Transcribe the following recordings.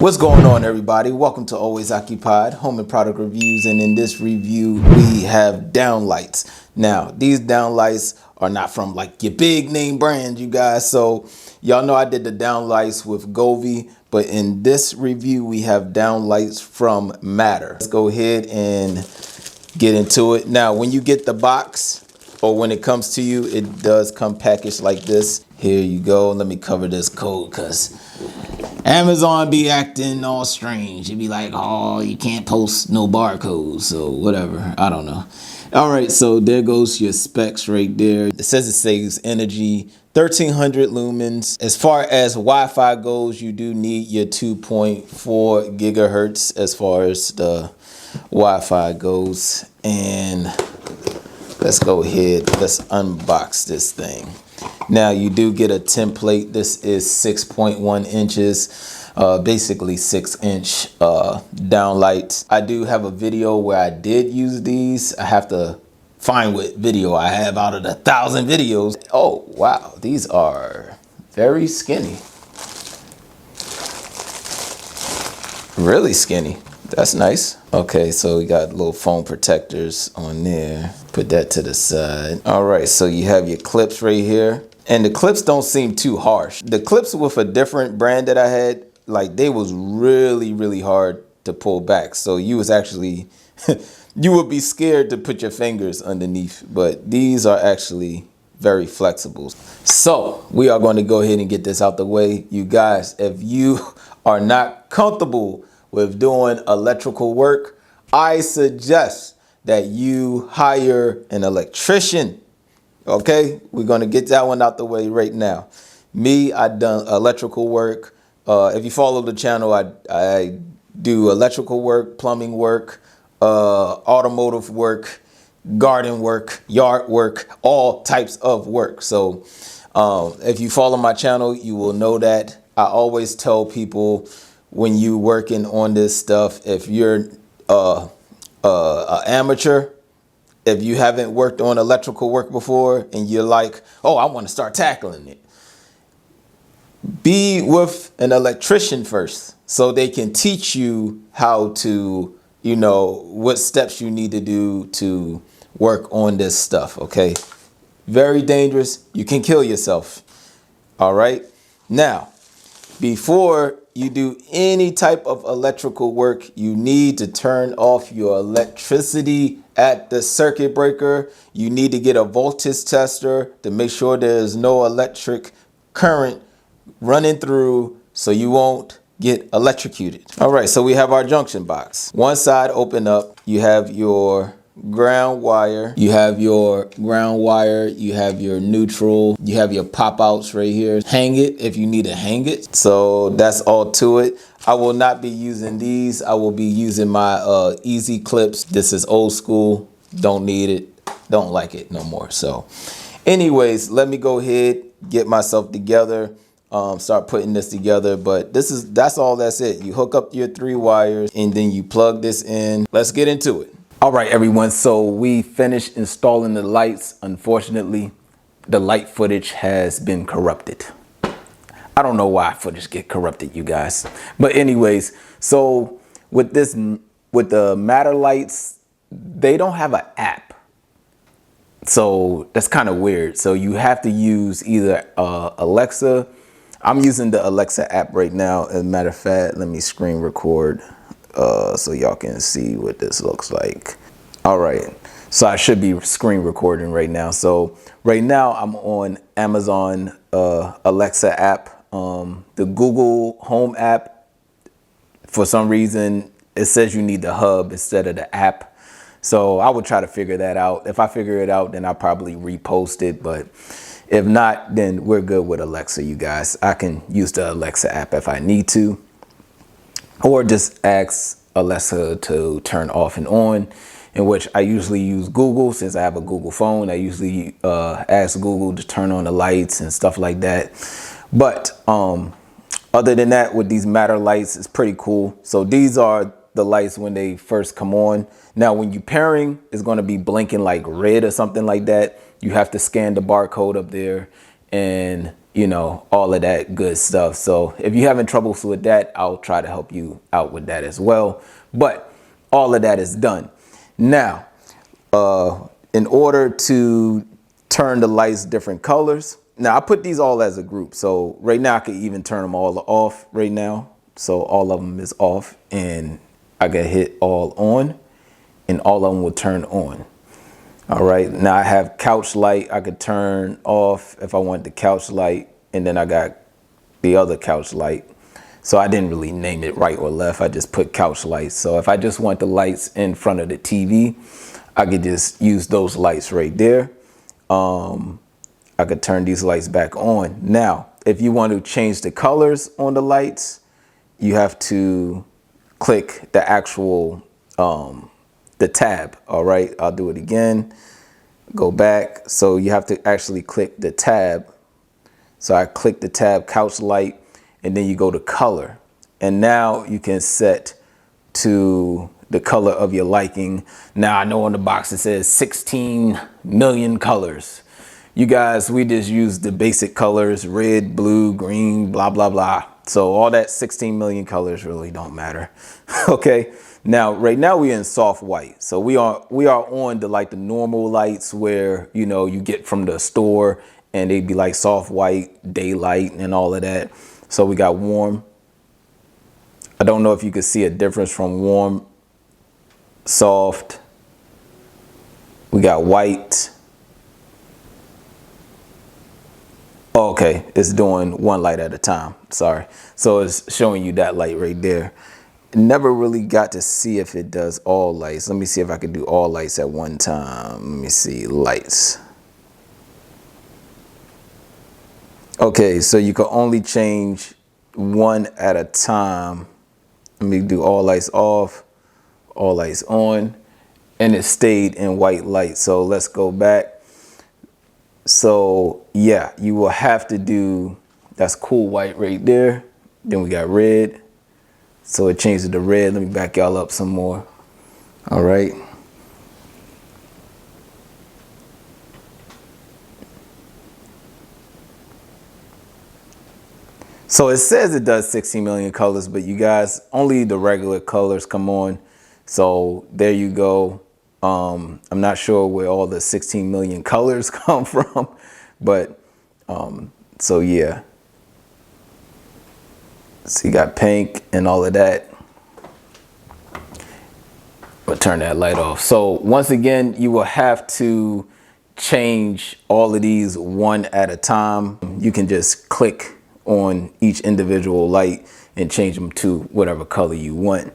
What's going on, everybody? Welcome to Always Occupied Home and Product Reviews, and in this review we have downlights. Now these downlights are not from like your big name brand, you guys, so y'all know I did the downlights with Govee, but in this review we have downlights from Matter. Let's go ahead and get into it. Now when you get the box, or when it comes to you, it does come packaged like this. Here you go. Let me cover this code because Amazon be acting all strange. It'd be like, oh, you can't post no barcodes, so whatever. I don't know. All right, so there goes your specs right there. It says it saves energy, 1300 lumens. As far as Wi-Fi goes, you do need your 2.4 gigahertz as far as the Wi-Fi goes. And let's go ahead, let's unbox this thing. Now you do get a template. This is 6.1 inches, basically 6-inch downlights. I do have a video where I did use these. I have to find what video I have out of the 1,000 videos. Oh, wow, these are very skinny. Really skinny. That's nice. Okay, so we got little foam protectors on there. Put that to the side. All right, so you have your clips right here. And the clips don't seem too harsh. The clips with a different brand that I had, like they was really hard to pull back. So you was actually, you would be scared to put your fingers underneath, but these are actually very flexible. So we are going to go ahead and get this out the way. You guys, if you are not comfortable with doing electrical work, I suggest that you hire an electrician. Okay, we're gonna get that one out the way right now. Me, I done electrical work. If you follow the channel, I do electrical work, plumbing work, automotive work, garden work, yard work, all types of work. So if you follow my channel, you will know that. I always tell people when you working on this stuff, if you're an amateur, if you haven't worked on electrical work before and you're like, oh, I want to start tackling it, be with an electrician first so they can teach you how to, you know, what steps you need to do to work on this stuff. Okay. Very dangerous. You can kill yourself. All right. Now, before you do any type of electrical work, you need to turn off your electricity at the circuit breaker. You need to get a voltage tester to make sure there's no electric current running through so you won't get electrocuted. All right, so we have our junction box. One side open up, you have your ground wire, you have your neutral, you have your pop outs right here. Hang it if you need to hang it. So that's all to it. I will not be using these. I will be using my easy clips. This is old school, don't need it, don't like it no more. So anyways, let me go ahead, get myself together, start putting this together. But that's it. You hook up your 3 wires and then you plug this in. Let's get into it. All right, everyone, so we finished installing the lights. Unfortunately, the light footage has been corrupted. I don't know why footage get corrupted, you guys. But anyways, so with the Matter lights, they don't have an app. So that's kind of weird. So you have to use either Alexa. I'm using the Alexa app right now. As a matter of fact, let me screen record so y'all can see what this looks like. All right, so I should be screen recording right now. So right now I'm on Amazon Alexa app. The Google Home app, for some reason it says you need the hub instead of the app. So I would try to figure that out. If I figure it out, then I'll probably repost it. But if not, then we're good with Alexa, you guys. I can use the Alexa app if I need to, or just ask Alexa to turn off and on, in which I usually use Google. Since I have a Google phone, I usually ask Google to turn on the lights and stuff like that. But other than that, with these Matter lights, it's pretty cool. So these are the lights when they first come on. Now, when you're pairing, it's going to be blinking like red or something like that. You have to scan the barcode up there and you know, all of that good stuff. So if you're having troubles with that, I'll try to help you out with that as well. But all of that is done. Now, in order to turn the lights different colors, now I put these all as a group. So right now I could even turn them all off right now. So all of them is off, and I can hit all on, and all of them will turn on. All right, now I have couch light. I could turn off if I want the couch light, and then I got the other couch light. So I didn't really name it right or left. I just put couch lights. So if I just want the lights in front of the TV, I could just use those lights right there. I could turn these lights back on. Now, if you want to change the colors on the lights, you have to click the actual the tab. All right, I'll do it again. Go back. So you have to actually click the tab. So I click the tab couch light, and then you go to color. And now you can set to the color of your liking. Now I know on the box it says 16 million colors. You guys, we just use the basic colors, red, blue, green, blah, blah, blah. So all that 16 million colors really don't matter. Okay. Now, right now we're in soft white. So we are on the normal lights where, you know, you get from the store, and they'd be like soft white, daylight, and all of that. So we got warm. I don't know if you could see a difference from warm, soft. We got white. Oh, okay, it's doing one light at a time. Sorry. So it's showing you that light right there. Never really got to see if it does all lights. Let me see if I can do all lights at one time. Let me see, lights. Okay, so you can only change one at a time. Let me do all lights off, all lights on, and it stayed in white light. So let's go back. So yeah, you will have to do, that's cool white right there. Then we got red. So it changes to red. Let me back y'all up some more. All right. So it says it does 16 million colors, but you guys, only the regular colors come on. So there you go. I'm not sure where all the 16 million colors come from, but so yeah. So you got pink and all of that. We'll turn that light off. So once again, you will have to change all of these one at a time. You can just click on each individual light and change them to whatever color you want.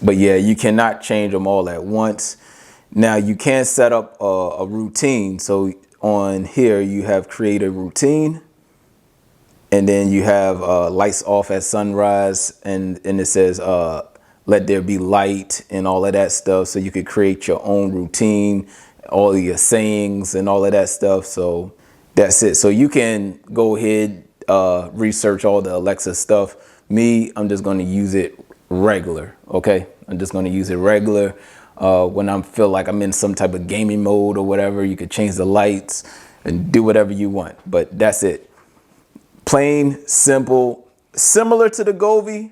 But yeah, you cannot change them all at once. Now you can set up a routine. So on here you have create a routine, and then you have lights off at sunrise, and it says let there be light and all of that stuff. So you could create your own routine, all of your sayings and all of that stuff. So that's it. So you can go ahead, research all the Alexa stuff. Me, I'm just going to use it regular. Okay. I'm just going to use it regular. When I feel like I'm in some type of gaming mode or whatever, you could change the lights and do whatever you want. But that's it. Plain, simple, similar to the Govee.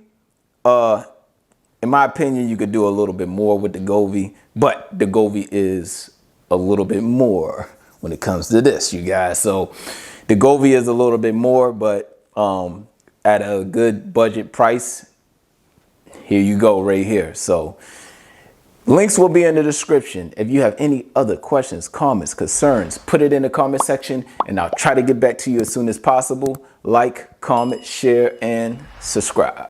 In my opinion, you could do a little bit more with the Govee, but the Govee is a little bit more when it comes to this, you guys. So the Govee is a little bit more, but at a good budget price, here you go right here. So links will be in the description. If you have any other questions, comments, concerns, put it in the comment section, and I'll try to get back to you as soon as possible. Like, comment, share, and subscribe.